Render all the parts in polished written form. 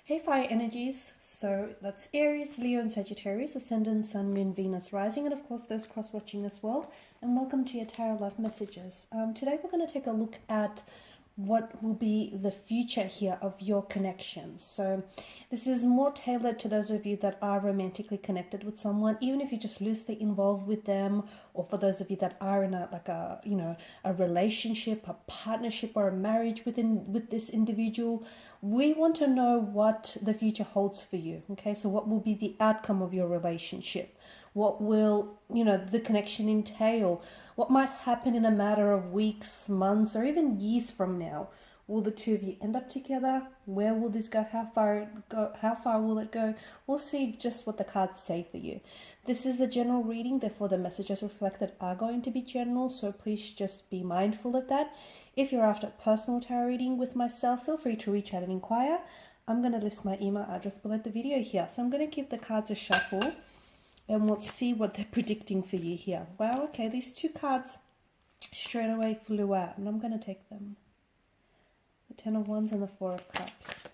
Hey fire energies, so that's Aries, Leo and Sagittarius, Ascendant, Sun, Moon, Venus, Rising, and of course those cross-watching as well. And welcome to your Tarot Love Messages. Today we're going to take a look at what will be the future here of your connections. So this is more tailored to those of you that are romantically connected with someone, even if you're just loosely involved with them, or for those of you that are in a relationship, a partnership, or a marriage with this individual. We want to know what the future holds for you. Okay, so what will be the outcome of your relationship? What will the connection entail? What might happen in a matter of weeks, months, or even years from now? Will the two of you end up together? Where will this go? How far will it go? We'll see just what the cards say for you. This is the general reading, therefore the messages reflected are going to be general, so please just be mindful of that. If you're after a personal tarot reading with myself, feel free to reach out and inquire. I'm going to list my email address below the video here. So I'm going to give the cards a shuffle and we'll see what they're predicting for you here. Wow, okay, these two cards straight away flew out, and I'm going to take them. The Ten of Wands and the Four of Cups.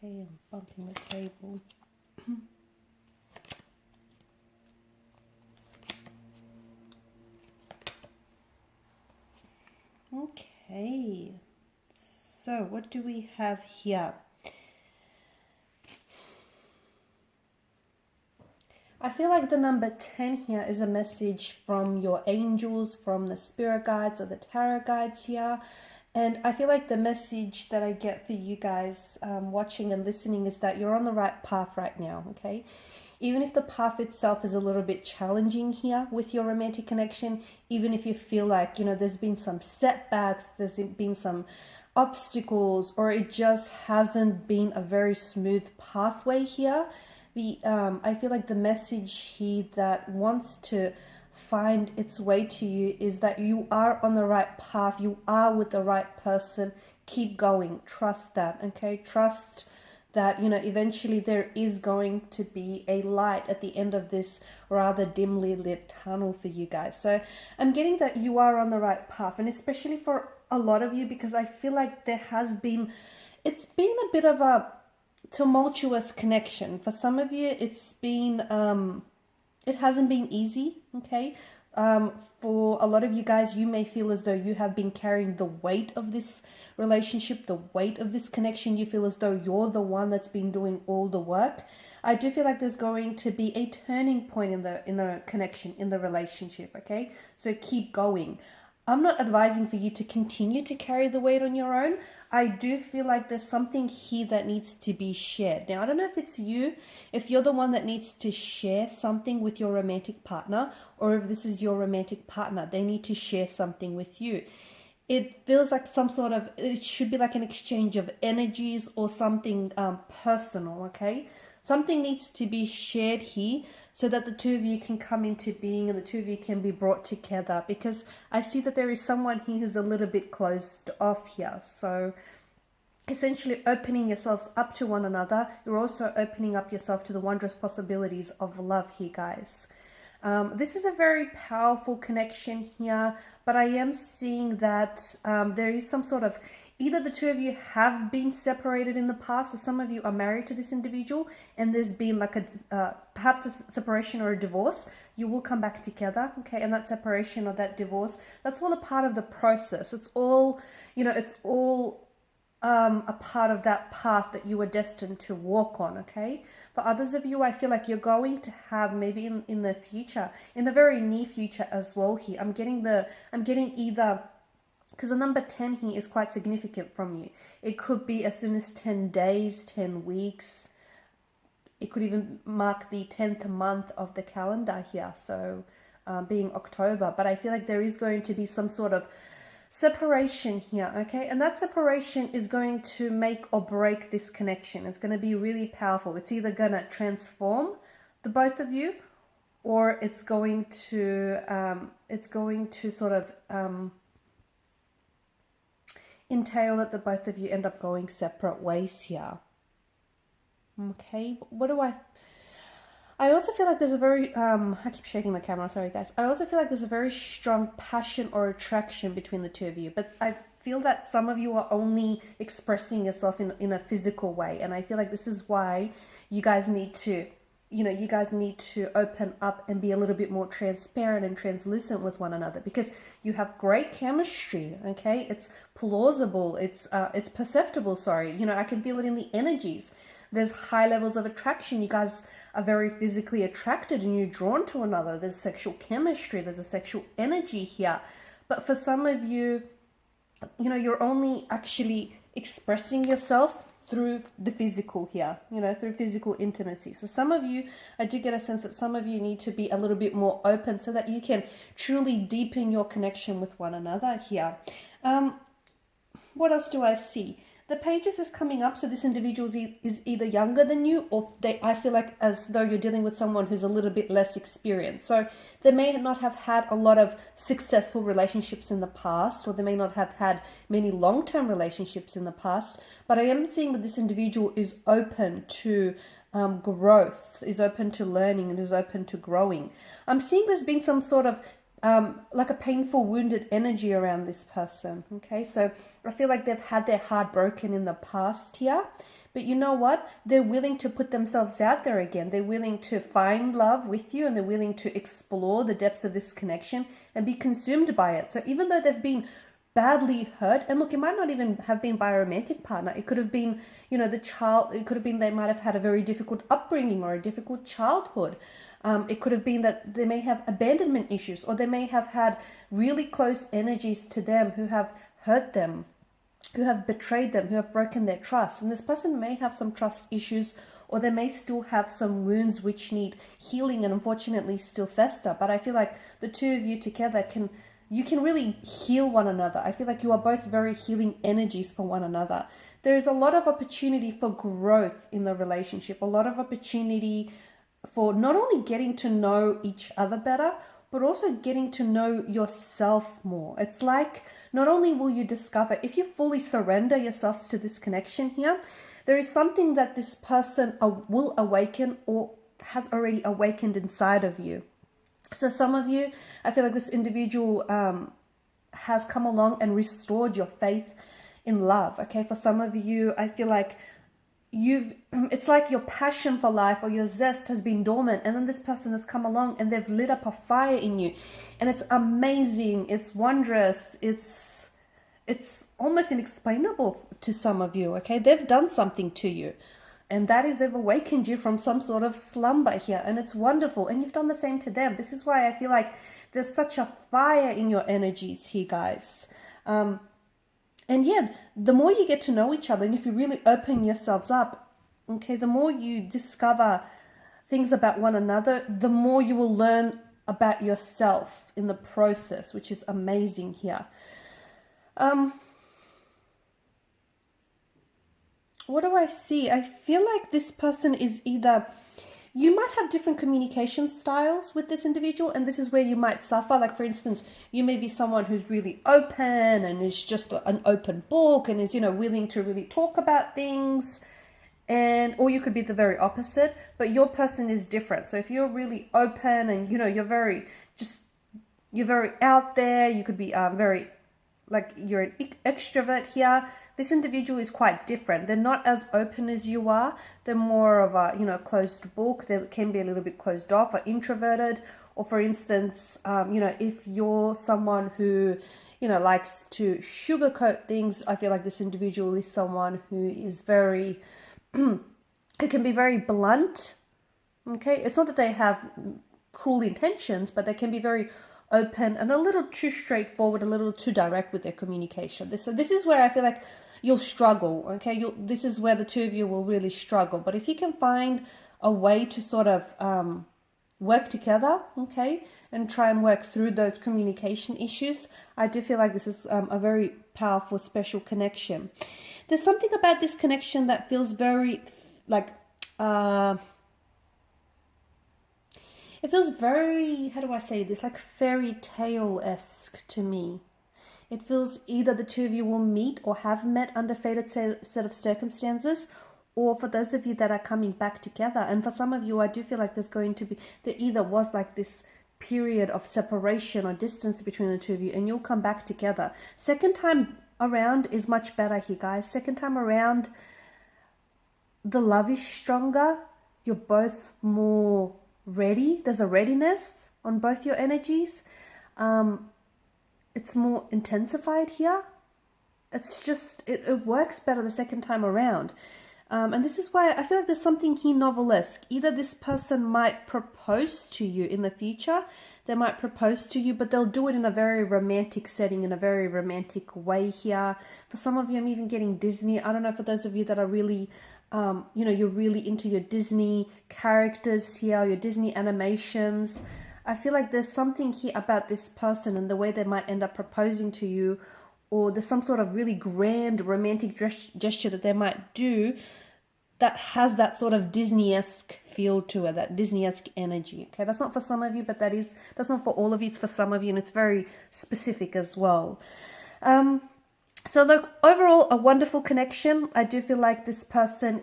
Okay, I'm bumping the table. Okay, so what do we have here? I feel like the number 10 here is a message from your angels, from the spirit guides or the tarot guides here. And I feel like the message that I get for you guys watching and listening is that you're on the right path right now, okay? Even if the path itself is a little bit challenging here with your romantic connection, even if you feel like, there's been some setbacks, there's been some obstacles, or it just hasn't been a very smooth pathway here, I feel like the message here that wants to find its way to you is that you are on the right path, you are with the right person. Keep going, trust that, okay? Trust that eventually there is going to be a light at the end of this rather dimly lit tunnel for you guys. So I'm getting that you are on the right path, and especially for a lot of you, because I feel like it's been a bit of a tumultuous connection. For some of you, it hasn't been easy, okay? For a lot of you guys, you may feel as though you have been carrying the weight of this relationship, the weight of this connection. You feel as though you're the one that's been doing all the work. I do feel like there's going to be a turning point in the connection, in the relationship, okay? So keep going. I'm not advising for you to continue to carry the weight on your own. I do feel like there's something here that needs to be shared. Now, I don't know if it's you, if you're the one that needs to share something with your romantic partner, or if this is your romantic partner, they need to share something with you. It feels like it should be like an exchange of energies or something personal, okay? Something needs to be shared here so that the two of you can come into being and the two of you can be brought together, because I see that there is someone here who's a little bit closed off here. So essentially opening yourselves up to one another, you're also opening up yourself to the wondrous possibilities of love here, guys. This is a very powerful connection here, but I am seeing that there is some sort of, either the two of you have been separated in the past, or some of you are married to this individual and there's been like perhaps a separation or a divorce. You will come back together, okay? And that separation or that divorce, that's all a part of the process. It's all, it's all a part of that path that you were destined to walk on, okay? For others of you, I feel like you're going to have maybe in the future, in the very near future as well here. I'm getting either, because the number 10 here is quite significant from you. It could be as soon as 10 days, 10 weeks. It could even mark the 10th month of the calendar here, so being October. But I feel like there is going to be some sort of separation here, okay? And that separation is going to make or break this connection. It's going to be really powerful. It's either going to transform the both of you, or it's going to sort of entail that the both of you end up going separate ways here. Okay, what do I also feel like there's a very, I keep shaking the camera, sorry guys. I also feel like there's a very strong passion or attraction between the two of you, but I feel that some of you are only expressing yourself in a physical way, and I feel like this is why you guys need to, you guys need to open up and be a little bit more transparent and translucent with one another, because you have great chemistry, okay? It's plausible, it's perceptible, sorry. I can feel it in the energies. There's high levels of attraction. You guys are very physically attracted and you're drawn to another. There's sexual chemistry. There's a sexual energy here. But for some of you, you're only actually expressing yourself through the physical here, through physical intimacy. So some of you, I do get a sense that some of you need to be a little bit more open so that you can truly deepen your connection with one another here. What else do I see? The pages is coming up, so this individual is either younger than you, or I feel like as though you're dealing with someone who's a little bit less experienced. So they may not have had a lot of successful relationships in the past, or they may not have had many long-term relationships in the past, but I am seeing that this individual is open to growth, is open to learning, and is open to growing. I'm seeing there's been some sort of like a painful, wounded energy around this person. Okay, so I feel like they've had their heart broken in the past here, but you know what? They're willing to put themselves out there again. They're willing to find love with you, and they're willing to explore the depths of this connection and be consumed by it. So even though they've been badly hurt, and look, it might not even have been by a romantic partner. It could have been, the child, it could have been they might have had a very difficult upbringing or a difficult childhood. It could have been that they may have abandonment issues, or they may have had really close energies to them who have hurt them, who have betrayed them, who have broken their trust. And this person may have some trust issues, or they may still have some wounds which need healing and unfortunately still fester. But I feel like the two of you together can really heal one another. I feel like you are both very healing energies for one another. There is a lot of opportunity for growth in the relationship, a lot of opportunity for not only getting to know each other better, but also getting to know yourself more. It's like not only will you discover, if you fully surrender yourselves to this connection here, there is something that this person will awaken or has already awakened inside of you. So some of you, I feel like this individual has come along and restored your faith in love. Okay, for some of you, I feel like it's like your passion for life or your zest has been dormant, and then this person has come along and they've lit up a fire in you, and it's amazing, it's wondrous, it's almost inexplainable to some of you. Okay, they've done something to you, and that is they've awakened you from some sort of slumber here, and it's wonderful, and you've done the same to them. This is why I feel like there's such a fire in your energies here, guys. And yeah, the more you get to know each other, and if you really open yourselves up, okay, the more you discover things about one another, the more you will learn about yourself in the process, which is amazing here. What do I see? I feel like this person is either, you might have different communication styles with this individual, and this is where you might suffer. Like, for instance, you may be someone who's really open and is just an open book and is, willing to really talk about things, or you could be the very opposite, but your person is different. So if you're really open and, you're very out there, you could be very, like, you're an extrovert here. This individual is quite different. They're not as open as you are. They're more of a, closed book. They can be a little bit closed off or introverted. Or for instance, if you're someone who, likes to sugarcoat things, I feel like this individual is someone who is very, who can be very blunt. Okay, it's not that they have cruel intentions, but they can be very open and a little too straightforward, a little too direct with their communication. This is where I feel like you'll struggle. Okay, this is where the two of you will really struggle. But if you can find a way to sort of work together, okay, and try and work through those communication issues, I do feel like this is a very powerful, special connection. There's something about this connection that feels very like it feels very, how do I say this, like fairy tale-esque to me. It feels either the two of you will meet or have met under fated set of circumstances, or for those of you that are coming back together. And for some of you, I do feel like there either was like this period of separation or distance between the two of you, and you'll come back together. Second time around is much better here, guys. Second time around, the love is stronger. You're both more ready. There's a readiness on both your energies. It's more intensified here. It's just, it works better the second time around. And this is why I feel like there's something here novelesque. Either this person might propose to you in the future, they might propose to you, but they'll do it in a very romantic setting, in a very romantic way here. For some of you, I'm even getting Disney. I don't know, for those of you that are really, you're really into your Disney characters here, your Disney animations. I feel like there's something here about this person and the way they might end up proposing to you, or there's some sort of really grand romantic gesture that they might do that has that sort of Disney-esque feel to it, that Disney-esque energy. Okay, that's not for some of you, but that's not for all of you. It's for some of you, and it's very specific as well. So look, overall, a wonderful connection. I do feel like this person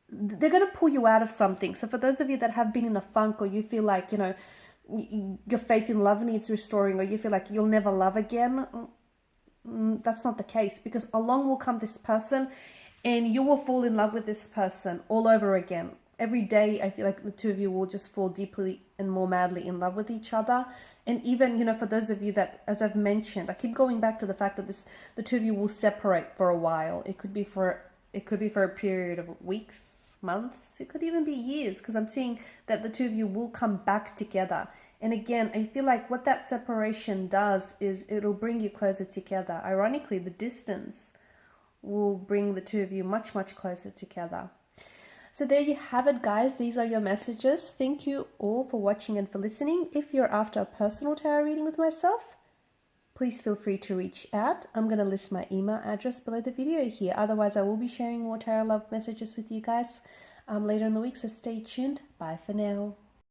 they're going to pull you out of something. So for those of you that have been in a funk, or you feel like, your faith in love needs restoring, or you feel like you'll never love again, that's not the case, because along will come this person and you will fall in love with this person all over again. Every day, I feel like the two of you will just fall deeply and more madly in love with each other. And even, for those of you that, as I've mentioned, I keep going back to the fact that the two of you will separate for a while. It could be for a period of weeks, months. It could even be years, because I'm seeing that the two of you will come back together. And again, I feel like what that separation does is it'll bring you closer together. Ironically, the distance will bring the two of you much, much closer together. So there you have it, guys. These are your messages. Thank you all for watching and for listening. If you're after a personal tarot reading with myself, please feel free to reach out. I'm going to list my email address below the video here. Otherwise, I will be sharing more tarot love messages with you guys later in the week, so stay tuned. Bye for now.